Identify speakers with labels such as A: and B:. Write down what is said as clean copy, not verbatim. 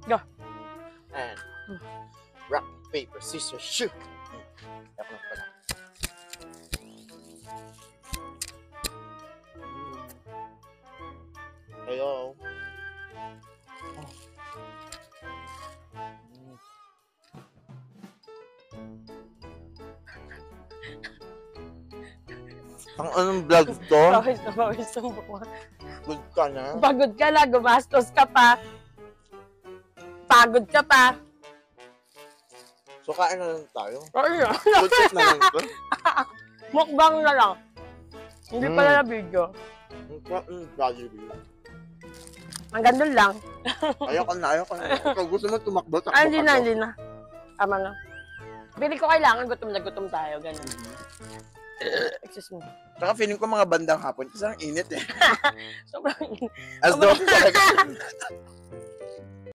A: Go.
B: And rock, paper, scissors, shoot. Ako na pala. Hello. Ang anong vlog to?
A: Pawis na pawis ang buwan.
B: Good ka na?
A: Pagod ka na, gumastos ka pa. Pagod ka pa.
B: So kain na lang tayo.
A: Ano?
B: Good trip na lang to.
A: Mukbang na lang. Hindi pala na video.
B: Ang sarap ng Jollibee.
A: Hanggang doon lang.
B: Ayoko na. Ikaw gusto mo tumakbo, takbo
A: Ay, hindi
B: ka.
A: na. Tama na. Pili ko kailangan, gutom na gutom tayo. Ganun. Excuse me.
B: Saka feeling ko mga bandang hapon kasi ang init eh.
A: Sobrang init.
B: As though talaga.